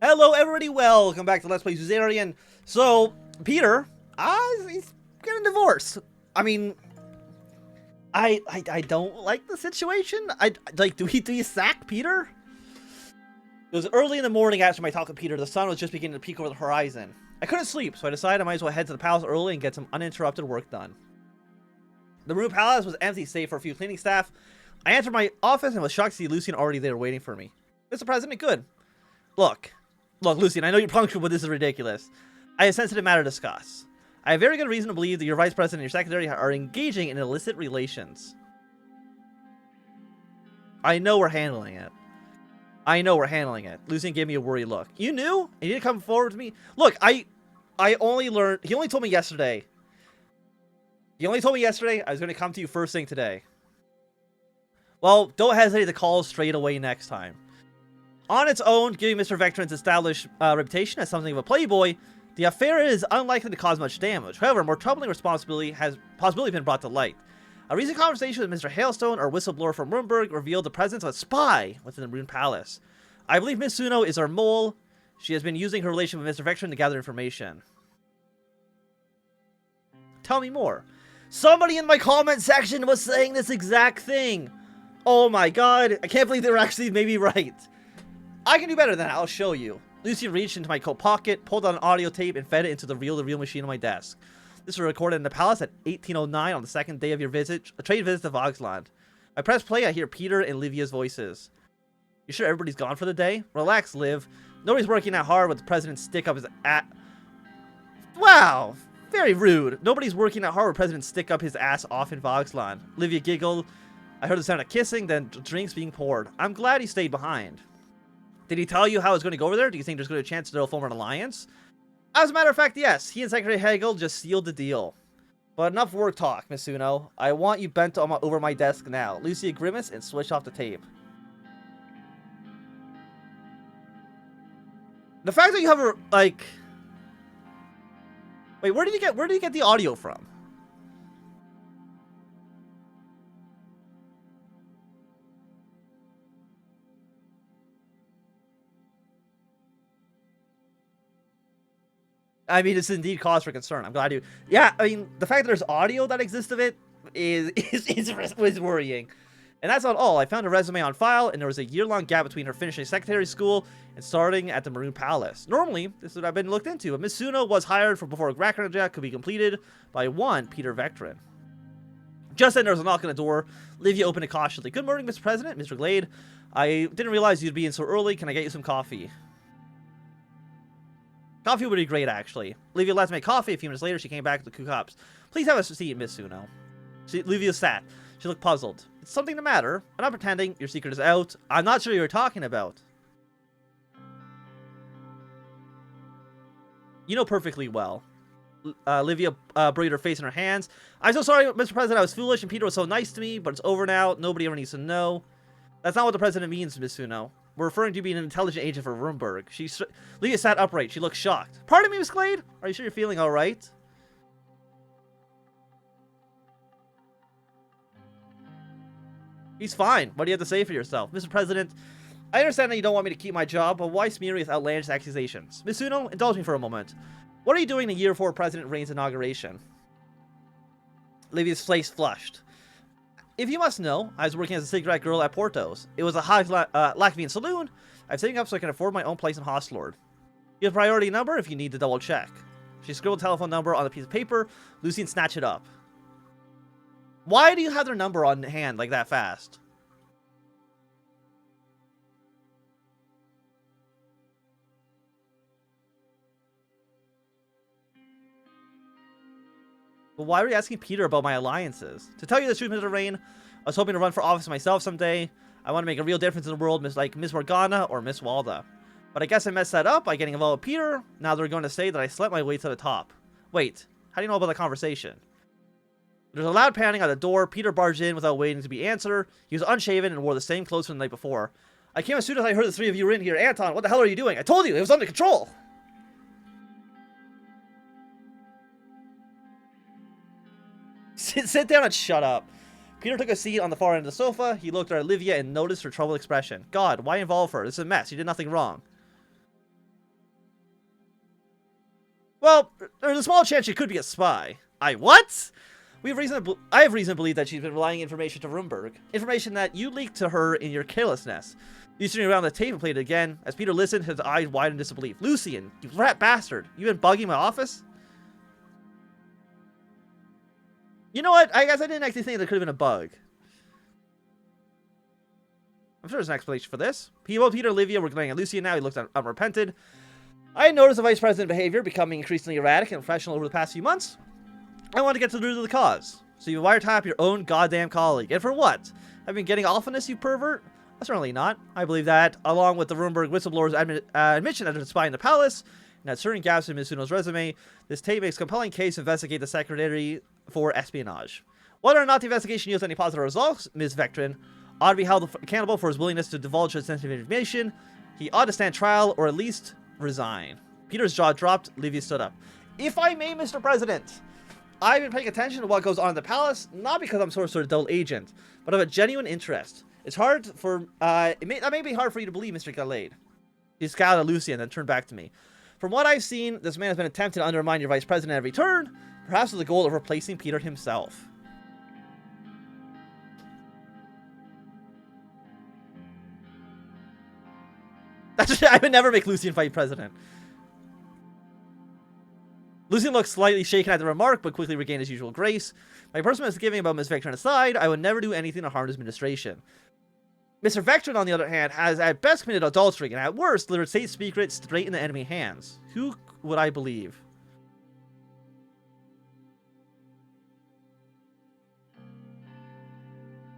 Hello everybody, welcome back to Let's Play Suzerain. So, Peter, he's getting divorced. I mean, I don't like the situation. Do you sack Peter? It was early in the morning after my talk with Peter. The sun was just beginning to peek over the horizon. I couldn't sleep, so I decided I might as well head to the palace early and get some uninterrupted work done. The room palace was empty save for a few cleaning staff. I entered my office and was shocked to see Lucian already there waiting for me. Mr. President, good. Look, Lucian, I know you're punctual, but this is ridiculous. I have a sensitive matter to discuss. I have very good reason to believe that your vice president and your secretary are engaging in illicit relations. I know we're handling it. Lucian gave me a worried look. You knew? And you didn't come forward to me? Look, I only learned... He only told me yesterday. I was going to come to you first thing today. Well, don't hesitate to call straight away next time. On its own, giving Mr. Vectron's established reputation as something of a playboy, the affair is unlikely to cause much damage. However, more troubling responsibility has been brought to light. A recent conversation with Mr. Hailstone, our whistleblower from Rumberg, revealed the presence of a spy within the Rune Palace. I believe Miss Suno is our mole. She has been using her relation with Mr. Vectron to gather information. Tell me more. Somebody in my comment section was saying this exact thing. Oh my god, I can't believe they were actually maybe right. I can do better than that, I'll show you. Lucian reached into my coat pocket, pulled out an audio tape, and fed it into the reel-to-reel machine on my desk. This was recorded in the palace at 1809 on the second day of your visit, a trade visit to Voxland. I press play, I hear Peter and Livia's voices. You sure everybody's gone for the day? Relax, Liv. Nobody's working that hard with the president's stick up his Wow! Very rude. Nobody's working that hard with the president's stick up his ass off in Voxland. Livia giggled. I heard the sound of kissing, then drinks being poured. I'm glad he stayed behind. Did he tell you how it's going to go over there? Do you think there's going to be a chance they'll form an alliance? As a matter of fact, yes. He and Secretary Hegel just sealed the deal. But enough work talk, Miss Suno. I want you bent over my desk now. Lucia grimaced and switched off the tape. The fact that you have a, like... Wait, where did you get the audio from? I mean, it's indeed cause for concern. I'm glad you... Yeah, I mean, the fact that there's audio that exists of it is worrying. And that's not all. I found a resume on file, and there was a year-long gap between her finishing secretary school and starting at the Maroon Palace. Normally, this would have been looked into, but Miss Suno was hired for before a background check could be completed by one Peter Vectron. Just then, there was a knock on the door. Livia opened it cautiously. Good morning, Mr. President, Mr. Glade. I didn't realize you'd be in so early. Can I get you some coffee? Coffee would be great, actually. Livia left to make coffee. A few minutes later, she came back with the 2 cups. Please have a seat, Miss Suno. Livia sat. She looked puzzled. It's something the matter. I'm not pretending. Your secret is out. I'm not sure you're talking about. You know perfectly well. Livia buried her face in her hands. I'm so sorry, Mr. President. I was foolish, and Peter was so nice to me, but it's over now. Nobody ever needs to know. That's not what the president means, Miss Suno. We're referring to being an intelligent agent for Rumberg. Livia sat upright. She looked shocked. Pardon me, Miss Glade? Are you sure you're feeling all right? He's fine. What do you have to say for yourself? Mr. President, I understand that you don't want me to keep my job, but why smear me with outlandish accusations? Miss Suno, indulge me for a moment. What are you doing the year before President Rayne's inauguration? Livia's face flushed. If you must know, I was working as a cigarette girl at Porto's. It was a high Latvian saloon. I'm saving up so I can afford my own place in Hostlord. You have a priority number if you need to double check. She scribbled a telephone number on a piece of paper. Lucian snatched it up. Why do you have their number on hand like that fast? But why were you asking Peter about my alliances? To tell you the truth, Mr. Rayne, I was hoping to run for office myself someday. I want to make a real difference in the world, like Miss Morgana or Miss Walda. But I guess I messed that up by getting involved with Peter. Now they're going to say that I slept my way to the top. Wait, how do you know about the conversation? There's a loud pounding at the door. Peter barged in without waiting to be answered. He was unshaven and wore the same clothes from the night before. I came as soon as I heard the 3 of you were in here. Anton, what the hell are you doing? I told you, it was under control. Sit down and shut up. Peter took a seat on the far end of the sofa. He looked at Olivia and noticed her troubled expression. God, why involve her? This is a mess. You did nothing wrong. Well, there's a small chance she could be a spy. What? I have reason to believe that she's been relaying information to Rumberg. Information that you leaked to her in your carelessness. You turning around the tape and played it again. As Peter listened, his eyes widened in disbelief. Lucian, you rat bastard. You been bugging my office? You know what? I guess I didn't actually think there could have been a bug. I'm sure there's an explanation for this. Both Peter and Olivia were glaring at Lucian now. He looked unrepented. I had noticed the Vice President behavior becoming increasingly erratic and professional over the past few months. I want to get to the root of the cause. So you wiretap your own goddamn colleague. And for what? Have you been getting off on this, you pervert? Certainly not. I believe that, along with the Rumberg whistleblower's admission that there's a spy in the palace, and that certain gaps in Mizuno's resume, this tape makes a compelling case to investigate the Secretary for Espionage. Whether or not the investigation yields any positive results, Ms. Vectrin ought to be held accountable for his willingness to divulge his sensitive information. He ought to stand trial, or at least resign. Peter's jaw dropped. Livia stood up. If I may, Mr. President, I've been paying attention to what goes on in the palace, not because I'm sort of dull agent, but of a genuine interest. It's hard for, that may be hard for you to believe, Mr. Gallade. He scowled at Lucian, then turned back to me. From what I've seen, this man has been attempting to undermine your vice president at every turn, perhaps with the goal of replacing Peter himself. I would never make Lucian fight president. Lucian looked slightly shaken at the remark, but quickly regained his usual grace. My personal misgiving about Miss Vectrin aside, I would never do anything to harm his administration. Mr. Vectrin, on the other hand, has at best committed adultery, and at worst, delivered state secrets straight into enemy hands. Who would I believe?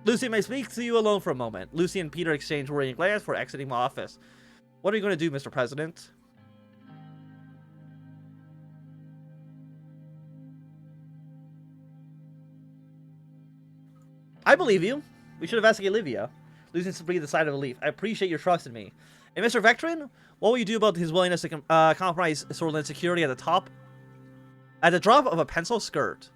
Lucian, may I speak to you alone for a moment? Lucian and Peter exchanged worrying glances before exiting my office. What are you going to do, Mr. President? I believe you. We should investigate Livia. Lucian breathed a sigh of relief. I appreciate your trust in me. And Mr. Vectrin, what will you do about his willingness to compromise Sordland security at the drop of a pencil skirt?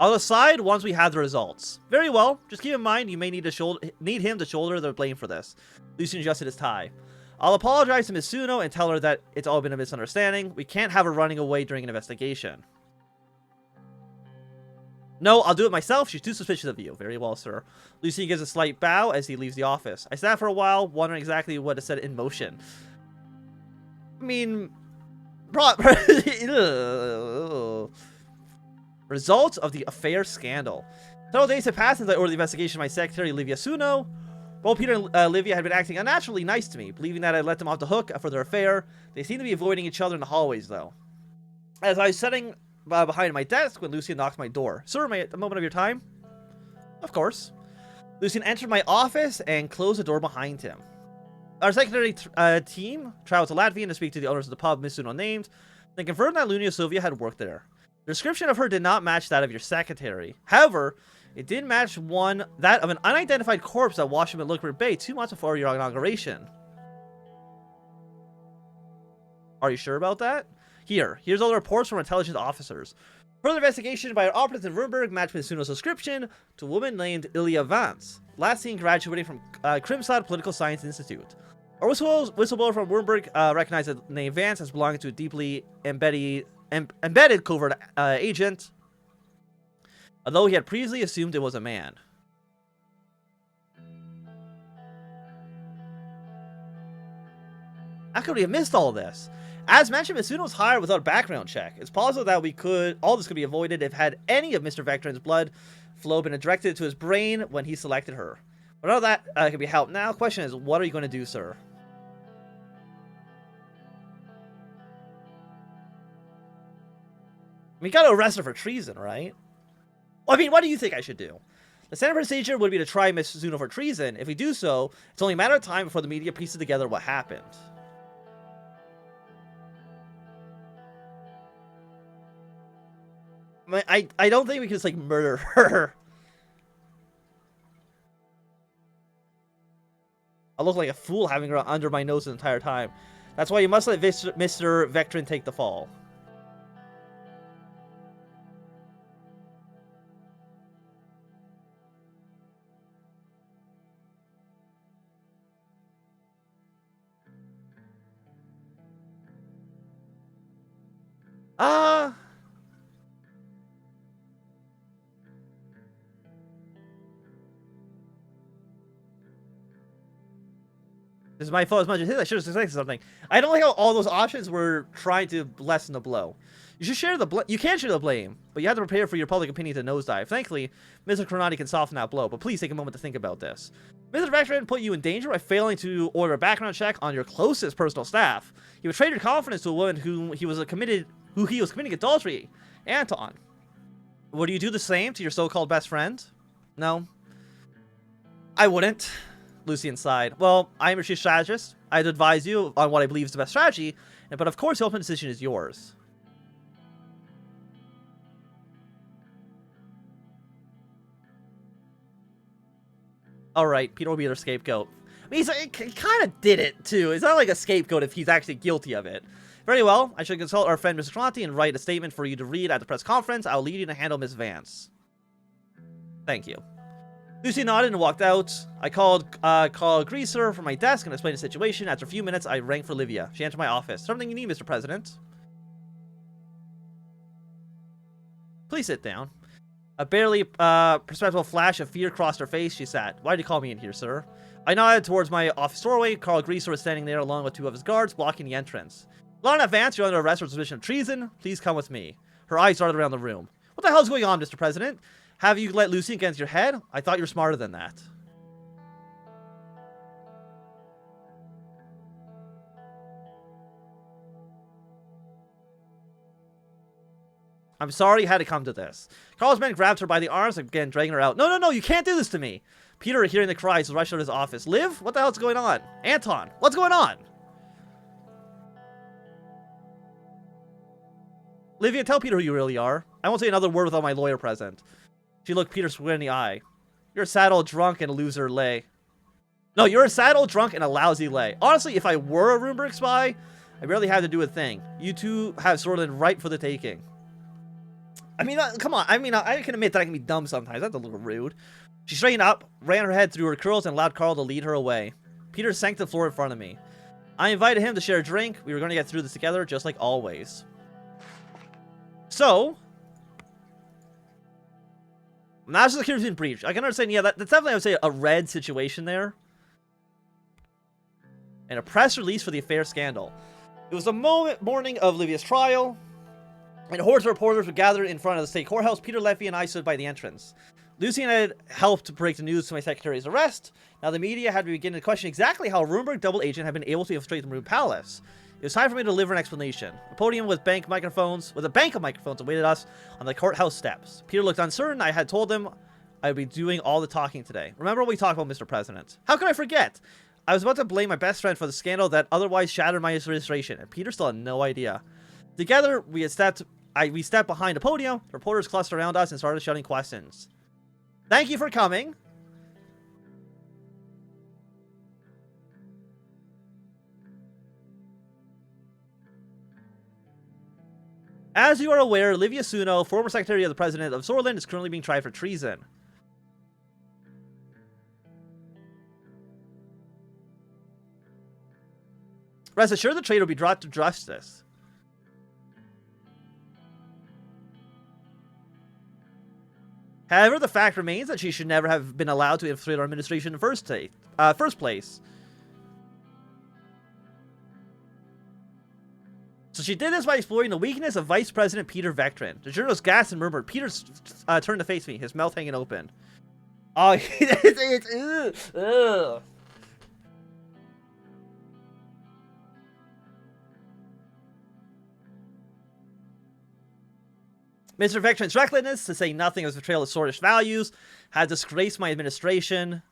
I'll decide once we have the results. Very well. Just keep in mind you may need him to shoulder the blame for this. Lucian adjusted his tie. I'll apologize to Miss Suno and tell her that it's all been a misunderstanding. We can't have her running away during an investigation. No, I'll do it myself. She's too suspicious of you. Very well, sir. Lucian gives a slight bow as he leaves the office. I sat for a while, wondering exactly what is set in motion. I mean... Results of the affair scandal. Several days had passed since I ordered the investigation of my secretary, Livia Suno. Both Peter and Livia had been acting unnaturally nice to me, believing that I let them off the hook for their affair. They seemed to be avoiding each other in the hallways, though. As I was sitting behind my desk when Lucian knocked my door. Sir, may I a moment of your time? Of course. Lucian entered my office and closed the door behind him. Our secretary team traveled to Latvia to speak to the owners of the pub Miss Suno named. They confirmed that Lunia Sylvia had worked there. The description of her did not match that of your secretary. However, it did match that of an unidentified corpse that washed up in Lookford Bay 2 months before your inauguration. Are you sure about that? Here's all the reports from intelligence officers. Further investigation by our operatives in Rumberg matched Miss Suno's description to a woman named Ilya Vance, last seen graduating from Crimsod Political Science Institute. Our whistleblower from Rumberg recognized the name Vance as belonging to a deeply embedded covert agent, although he had previously assumed it was a man. How could we have missed all this? As mentioned, Miss Suno was hired without a background check. It's possible that all this could be avoided if had any of Mr. Vectrin's blood flow been directed to his brain when he selected her. But all that can be helped now. Question is, what are you going to do, sir? We gotta arrest her for treason, right? Well, I mean, what do you think I should do? The standard procedure would be to try Miss Suno for treason. If we do so, it's only a matter of time before the media pieces together what happened. I don't think we can just, like, murder her. I look like a fool having her under my nose the entire time. That's why you must let Mr. Vectrin take the fall. Uh... This is my fault as much as his. I should have suspected something. I don't like how all those options were trying to lessen the blow. You should share the you can share the blame, but you have to prepare for your public opinion to nosedive. Thankfully, Mr. Kronati can soften that blow, but please take a moment to think about this. Mr. Vectran put you in danger by failing to order a background check on your closest personal staff. He betrayed your confidence to a woman who he was committing adultery, Anton. Would you do the same to your so-called best friend? No. I wouldn't. Lucian sighed. Well, I am your chief strategist. I'd advise you on what I believe is the best strategy, but of course the ultimate decision is yours. Alright, Peter will be their scapegoat. I mean, he kind of did it, too. It's not like a scapegoat if he's actually guilty of it. Very well, I should consult our friend Mr. Tronti and write a statement for you to read at the press conference. I'll lead you to handle Miss Vance. Thank you. Lucy nodded and walked out. I called Greaser from my desk and explained the situation. After a few minutes, I rang for Livia. She entered my office. Something you need, Mr. President? Please sit down. A barely perceptible flash of fear crossed her face. She sat. Why did you call me in here, sir? I nodded towards my office doorway. Carl Greaser was standing there along with two of his guards, blocking the entrance. Lana Vance, you're under arrest for suspicion of treason. Please come with me. Her eyes darted around the room. What the hell is going on, Mr. President? Have you let Lucy against your head? I thought you were smarter than that. I'm sorry you had to come to this. Carl's men grabbed her by the arms and began dragging her out. No, no, no, you can't do this to me. Peter, hearing the cries, rushed out of his office. Liv? What the hell's going on? Anton, what's going on? Livia, tell Peter who you really are. I won't say another word without my lawyer present. She looked Peter square in the eye. You're a sad old drunk and a loser lay. No, you're a sad old drunk and a lousy lay. Honestly, if I were a Runeberg spy, I barely had to do a thing. You two have Sordland right for the taking. I mean, come on. I mean, I can admit that I can be dumb sometimes. That's a little rude. She straightened up, ran her head through her curls, and allowed Carl to lead her away. Peter sank to the floor in front of me. I invited him to share a drink. We were going to get through this together, just like always. So, national security been breached. I can understand, yeah, that's definitely, I would say, a red situation there. And a press release for the affair scandal. It was the morning of Livia's trial, and hordes of reporters were gathered in front of the state courthouse. Peter, Leffy, and I stood by the entrance. Lucy and I had helped to break the news to my secretary's arrest. Now the media had to begin to question exactly how a Runeberg double agent had been able to infiltrate the Rune Palace. It was time for me to deliver an explanation. A podium with a bank of microphones awaited us on the courthouse steps. Peter looked uncertain. I had told him I would be doing all the talking today. Remember what we talked about, Mr. President? How could I forget? I was about to blame my best friend for the scandal that otherwise shattered my registration, and Peter still had no idea. Together, we stepped behind a podium. The reporters clustered around us and started shouting questions. Thank you for coming. As you are aware, Livia Suno, former Secretary of the President of Sordland, is currently being tried for treason. Rest assured, the traitor will be brought to justice. However, the fact remains that she should never have been allowed to infiltrate our administration in the first place. So she did this by exploring the weakness of Vice President Peter Vectran. The journalist gasped and murmured. Peter turned to face me, his mouth hanging open. Oh, ugh. Mr. Vectran's recklessness, to say nothing of his betrayal of Swordish values, had disgraced my administration.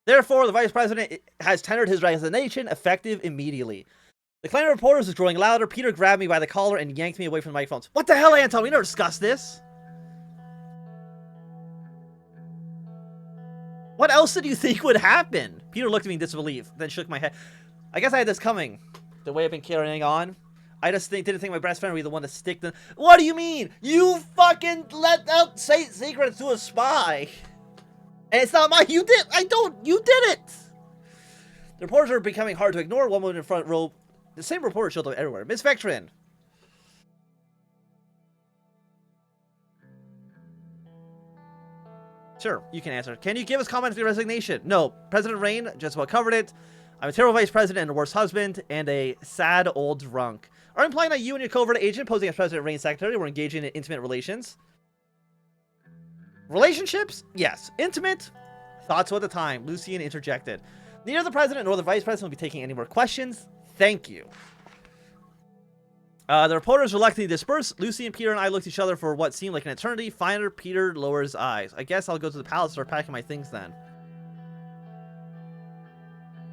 Therefore, the Vice President has tendered his resignation, effective immediately. The claim of reporters was growing louder. Peter grabbed me by the collar and yanked me away from the microphones. What the hell, Anton? We never discussed this. What else did you think would happen? Peter looked at me in disbelief, then shook my head. I guess I had this coming. The way I've been carrying on. I just didn't think my best friend would be the one to stick the... What do you mean? You fucking let out secrets to a spy. And it's not mine. You did. You did it. The reporters are becoming hard to ignore. One woman in front row. The same reporter showed up everywhere. Miss Vectrin. Sure, you can answer. Can you give us comments on your resignation? No. President Rayne just about covered it. I'm a terrible vice president and a worse husband and a sad old drunk. Are you implying that you and your covert agent posing as President Rayne's secretary were engaging in intimate relations? Relationships? Yes. Intimate? Thought so at the time. Lucian interjected. Neither the president nor the vice president will be taking any more questions. Thank you. The reporters reluctantly dispersed. Lucy and Peter and I looked at each other for what seemed like an eternity. Finally, Peter lowers his eyes. I guess I'll go to the palace and start packing my things then.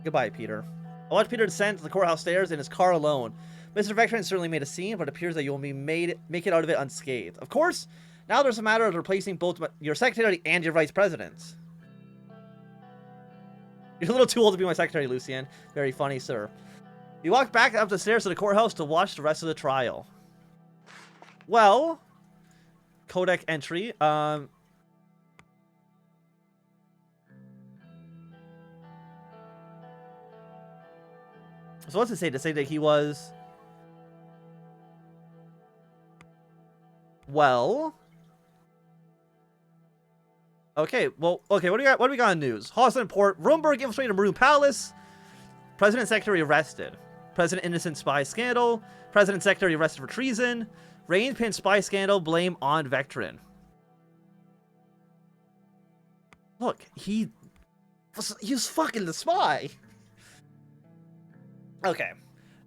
Goodbye, Peter. I watched Peter descend to the courthouse stairs in his car alone. Mr. Vectrin certainly made a scene, but it appears that you will make it out of it unscathed. Of course, now there's a matter of replacing both your secretary and your vice president. You're a little too old to be my secretary, Lucien. Very funny, sir. We walked back up the stairs to the courthouse to watch the rest of the trial. Well, codec entry. So what's it say? To say that he was... Well... Okay, well, okay, what do we got on news? Hostile port. Rumberg infiltrated Maroon Palace. President Secretary arrested. President innocent spy scandal. President Secretary arrested for treason. Rayne pin spy scandal. Blame on Vectrin. Look, he was fucking the spy. Okay.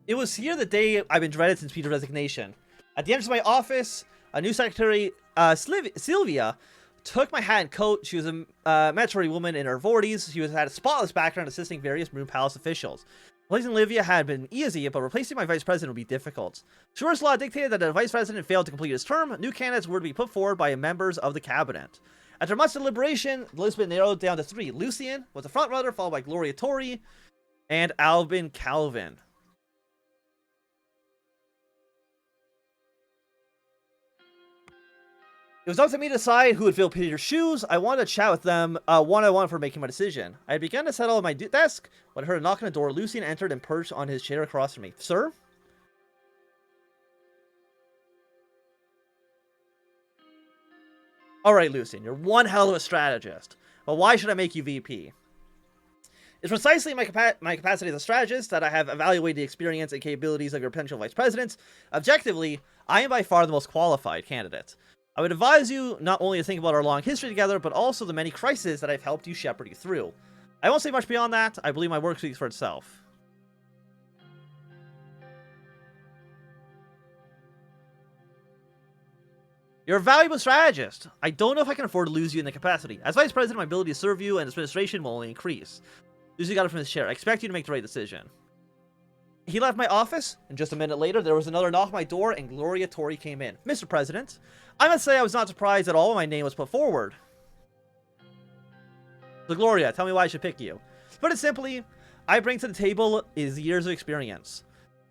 It was here the day I've been dreaded since Peter's resignation. At the entrance of my office, a new secretary, Sylvia, took my hat and coat. She was a mature woman in her 40s. She had a spotless background assisting various Maroon Palace officials. Replacing Olivia had been easy, but replacing my vice president would be difficult. Sure's law dictated that the vice president failed to complete his term. New candidates were to be put forward by members of the cabinet. After much deliberation, the list was narrowed down to 3. Lucien was the frontrunner, followed by Gloria Tori and Albin Calvin. It was up to me to decide who would fill Peter's shoes. I wanted to chat with them one-on-one for making my decision. I had begun to settle at my desk when I heard a knock on the door. Lucien entered and perched on his chair across from me. Sir? Alright, Lucien, you're one hell of a strategist. But why should I make you VP? It's precisely my capacity as a strategist that I have evaluated the experience and capabilities of your potential vice presidents. Objectively, I am by far the most qualified candidate. I would advise you not only to think about our long history together, but also the many crises that I've helped you shepherd you through. I won't say much beyond that. I believe my work speaks for itself. You're a valuable strategist. I don't know if I can afford to lose you in the capacity. As vice president, my ability to serve you and administration will only increase. Lucy got it from his chair. I expect you to make the right decision. He left my office, and just a minute later, there was another knock on my door, and Gloria Tori came in. Mr. President, I must say I was not surprised at all when my name was put forward. So Gloria, tell me why I should pick you. To put it simply, I bring to the table is years of experience.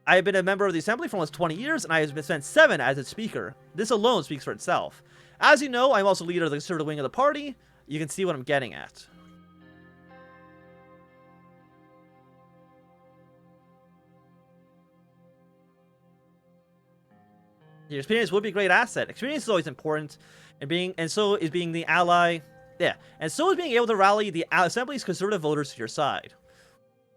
I have been a member of the Assembly for almost 20 years, and I have spent 7 as its Speaker. This alone speaks for itself. As you know, I'm also leader of the Conservative wing of the party. You can see what I'm getting at. Your experience would be a great asset. Experience is always important, and so is being the ally. Yeah, and so is being able to rally the Assembly's conservative voters to your side.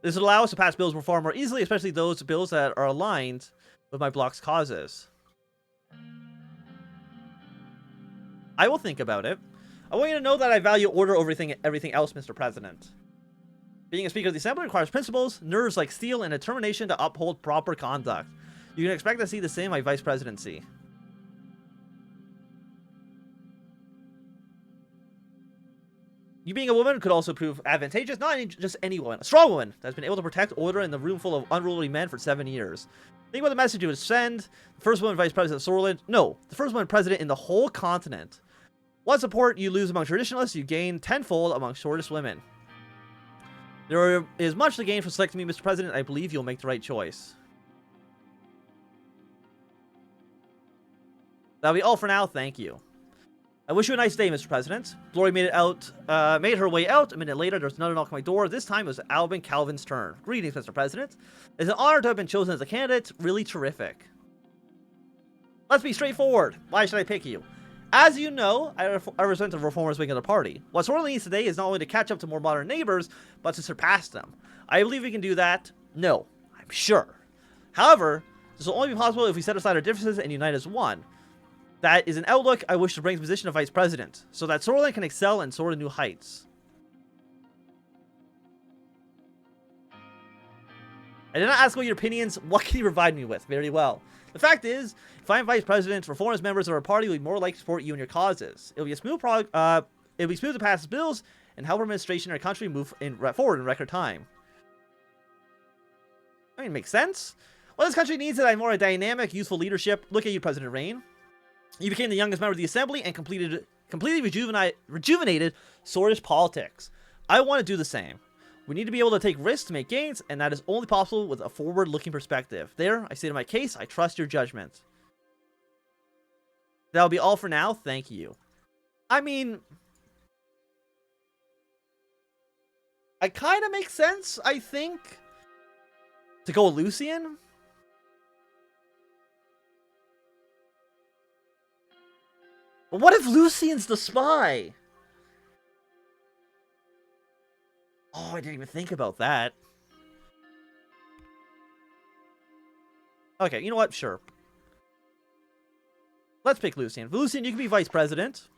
This would allow us to pass bills far more easily, especially those bills that are aligned with my bloc's causes. I will think about it. I want you to know that I value order over everything else, Mr. President. Being a Speaker of the Assembly requires principles, nerves like steel, and determination to uphold proper conduct. You can expect to see the same in my vice presidency. You being a woman could also prove advantageous, not just any woman, a strong woman that's been able to protect order in the room full of unruly men for 7 years. Think about the message you would send. The first woman vice president of Sordland. No, the first woman president in the whole continent. What support you lose among traditionalists, you gain tenfold among shortest women. There is much to gain from selecting me, Mr. President. I believe you'll make the right choice. That'll be all for now. Thank you. I wish you a nice day, Mr. President. Glory made her way out. A minute later, there was another knock on my door. This time it was Albin Calvin's turn. Greetings, Mr. President. It's an honor to have been chosen as a candidate. Really terrific. Let's be straightforward. Why should I pick you? As you know, I represent the reformers wing of the party. What Sordland needs today is not only to catch up to more modern neighbors, but to surpass them. I believe we can do that. No, I'm sure. However, this will only be possible if we set aside our differences and unite as one. That is an outlook I wish to bring to the position of Vice President, so that Sordland can excel and soar to new heights. I did not ask about your opinions. What can you provide me with? Very well. The fact is, if I'm Vice President, reformist members of our party will be more likely to support you and your causes. It'll be smooth to pass bills and help our administration and our country move forward in record time. I mean, it makes sense. What this country needs is a more dynamic, useful leadership. Look at you, President Rayne. You became the youngest member of the Assembly and completely rejuvenated Swordist politics. I want to do the same. We need to be able to take risks to make gains, and that is only possible with a forward-looking perspective. There, I stated my case. I trust your judgment. That'll be all for now. Thank you. I mean, it kind of makes sense, I think, to go with Lucian. But what if Lucian's the spy? Oh, I didn't even think about that. Okay, you know what? Sure. Let's pick Lucian. Lucian, you can be Vice President.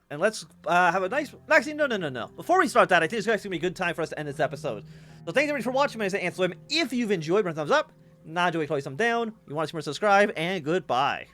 And let's have a nice... Actually, no. Before we start that, I think it's going to be a good time for us to end this episode. So thanks everybody for watching. My name is Anthnwam. If you've enjoyed, put a thumbs up. Not enjoyed, probably thumbs down. You want to see more, subscribe. And goodbye.